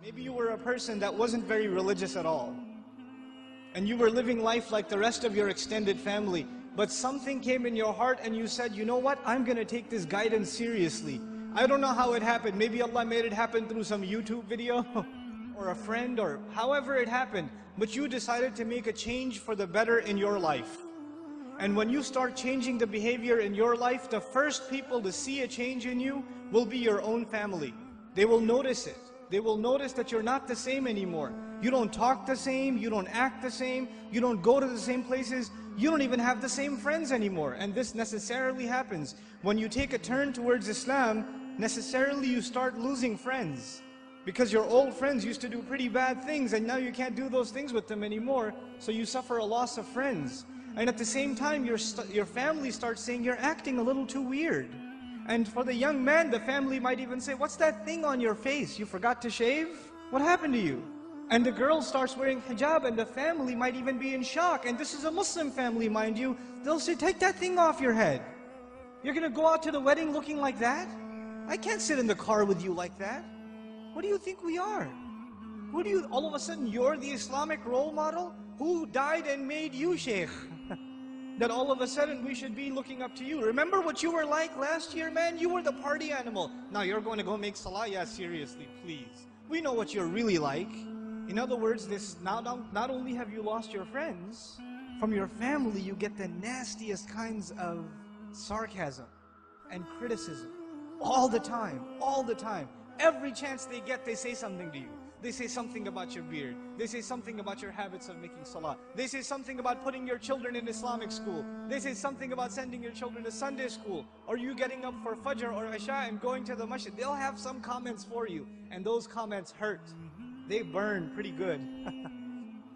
Maybe you were a person that wasn't very religious at all, and you were living life like the rest of your extended family, but something came in your heart and you said, you know what, I'm going to take this guidance seriously. I don't know how it happened. Maybe Allah made it happen through some YouTube video or a friend, or however it happened, but you decided to make a change for the better in your life. And when you start changing the behavior in your life, the first people to see a change in you will be your own family. They will notice it. They will notice that you're not the same anymore. You don't talk the same, you don't act the same, you don't go to the same places, you don't even have the same friends anymore. And this necessarily happens. When you take a turn towards Islam, necessarily you start losing friends. Because your old friends used to do pretty bad things, and now you can't do those things with them anymore, so you suffer a loss of friends. And at the same time, your family starts saying, you're acting a little too weird. And for the young man, the family might even say, what's that thing on your face? You forgot to shave? What happened to you? And the girl starts wearing hijab, and the family might even be in shock. And this is a Muslim family, mind you. They'll say, take that thing off your head. You're going to go out to the wedding looking like that? I can't sit in the car with you like that. What do you think we are? All of a sudden, you're the Islamic role model? Who died and made you Shaykh? That all of a sudden we should be looking up to you. Remember what you were like last year, man? You were the party animal. Now you're going to go make salah? Yeah, seriously, please. We know what you're really like. In other words, not only have you lost your friends, from your family you get the nastiest kinds of sarcasm and criticism. All the time, all the time. Every chance they get, they say something to you. They say something about your beard. They say something about your habits of making salah. They say something about putting your children in Islamic school. They say something about sending your children to Sunday school, or you getting up for Fajr or Isha and going to the masjid. They'll have some comments for you, and those comments hurt. They burn pretty good.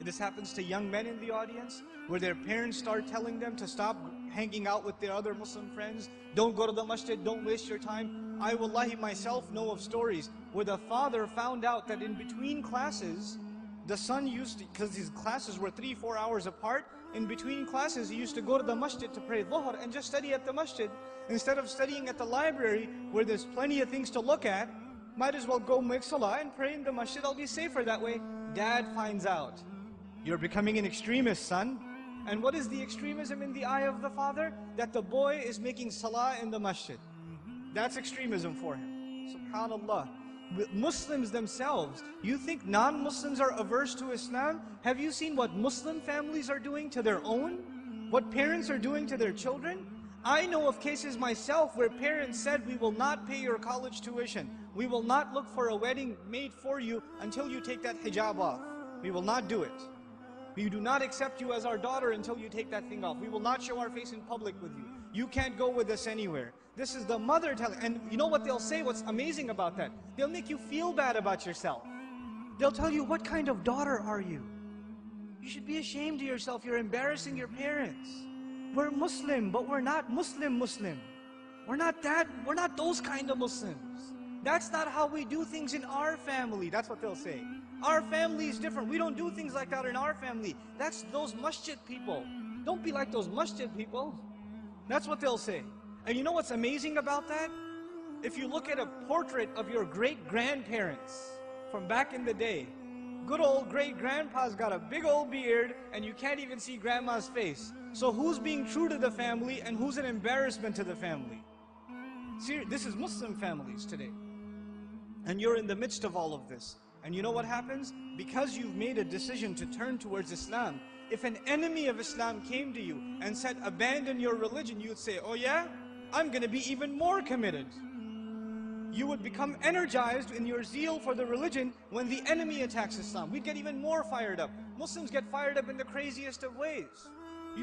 This happens to young men in the audience, where their parents start telling them to stop hanging out with their other Muslim friends. Don't go to the masjid, don't waste your time. I wallahi myself know of stories where the father found out that in between classes, the son used to, because his classes were 3-4 hours apart, in between classes he used to go to the masjid to pray dhuhr and just study at the masjid. Instead of studying at the library where there's plenty of things to look at, might as well go make salah and pray in the masjid. I'll be safer that way. Dad finds out. You're becoming an extremist, son. And what is the extremism in the eye of the father? That the boy is making salah in the masjid. That's extremism for him. SubhanAllah. Muslims themselves, you think non-Muslims are averse to Islam? Have you seen what Muslim families are doing to their own? What parents are doing to their children? I know of cases myself where parents said, we will not pay your college tuition. We will not look for a wedding made for you until you take that hijab off. We will not do it. We do not accept you as our daughter until you take that thing off. We will not show our face in public with you. You can't go with us anywhere. This is the mother telling, and you know what they'll say, what's amazing about that? They'll make you feel bad about yourself. They'll tell you, what kind of daughter are you? You should be ashamed of yourself, you're embarrassing your parents. We're Muslim, but we're not Muslim. We're not those kind of Muslims. That's not how we do things in our family. That's what they'll say. Our family is different. We don't do things like that in our family. That's those masjid people. Don't be like those masjid people. That's what they'll say. And you know what's amazing about that? If you look at a portrait of your great-grandparents from back in the day, good old great-grandpa's got a big old beard and you can't even see grandma's face. So who's being true to the family and who's an embarrassment to the family? See, this is Muslim families today. And you're in the midst of all of this. And you know what happens? Because you've made a decision to turn towards Islam, if an enemy of Islam came to you and said, abandon your religion, you'd say, oh yeah? I'm going to be even more committed. You would become energized in your zeal for the religion when the enemy attacks Islam. We'd get even more fired up. Muslims get fired up in the craziest of ways.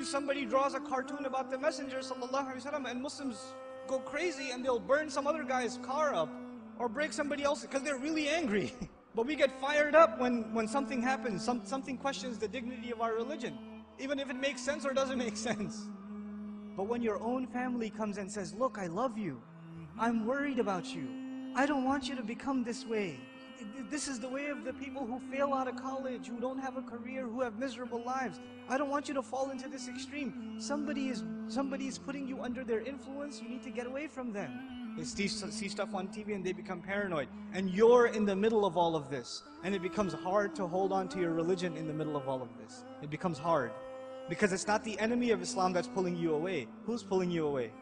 Somebody draws a cartoon about the Messenger ﷺ, and Muslims go crazy and they'll burn some other guy's car up or break somebody else's because they're really angry. But we get fired up when something happens, something questions the dignity of our religion, even if it makes sense or doesn't make sense. But when your own family comes and says, look, I love you, I'm worried about you, I don't want you to become this way. This is the way of the people who fail out of college, who don't have a career, who have miserable lives. I don't want you to fall into this extreme. Somebody is putting you under their influence, you need to get away from them. They see stuff on TV and they become paranoid. And you're in the middle of all of this. And it becomes hard to hold on to your religion in the middle of all of this. It becomes hard. Because it's not the enemy of Islam that's pulling you away. Who's pulling you away?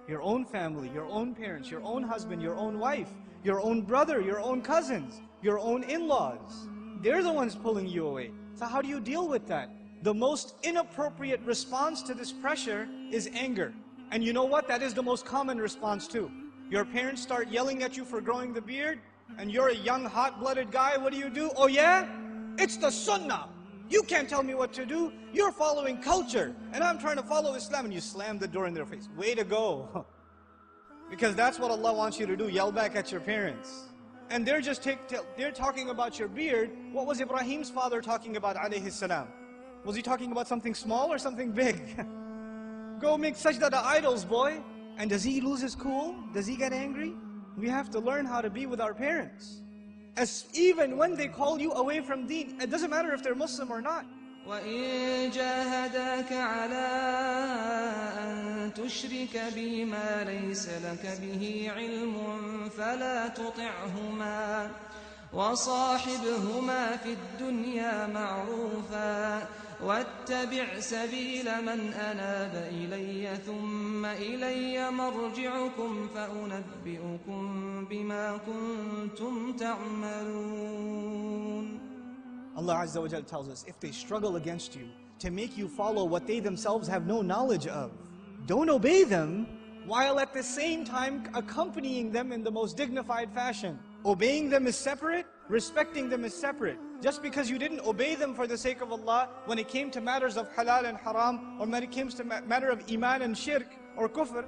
Your own family, your own parents, your own husband, your own wife, your own brother, your own cousins, your own in-laws. They're the ones pulling you away. So how do you deal with that? The most inappropriate response to this pressure is anger. And you know what? That is the most common response too. Your parents start yelling at you for growing the beard, and you're a young, hot-blooded guy. What do? Oh yeah? It's the sunnah. You can't tell me what to do. You're following culture, and I'm trying to follow Islam, and you slam the door in their face. Way to go. Because that's what Allah wants you to do, yell back at your parents. And they're just they're talking about your beard. What was Ibrahim's father talking about, alayhi salam? Was he talking about something small or something big? Go make sajda to idols, boy. And does he lose his cool? Does he get angry? We have to learn how to be with our parents. Even when they call you away from deen, it doesn't matter if they're Muslim or not. وَإِن جَاهَدَاكَ عَلَىٰ أَن تُشْرِكَ بِي مَا لَيْسَ لَكَ بِهِ عِلْمٌ فَلَا تُطِعْهُمَا وَصَاحِبْهُمَا فِي الدُّنْيَا مَعْرُوفًا وَاتَّبِعْ سَبِيلَ مَنْ أَنَابَ إِلَيَّ ثُمَّ إِلَيَّ مَرْجِعُكُمْ فَأُنَبِّئُكُم بِمَا كُنتُمْ تَعْمَلُونَ. Allah Azza wa Jalla tells us, if they struggle against you to make you follow what they themselves have no knowledge of, don't obey them, while at the same time accompanying them in the most dignified fashion. Obeying them is separate, respecting them is separate. Just because you didn't obey them for the sake of Allah, when it came to matters of halal and haram, or when it came to matter of iman and shirk, or kufr,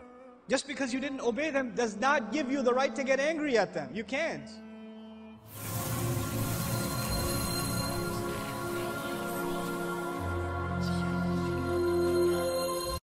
just because you didn't obey them does not give you the right to get angry at them. You can't.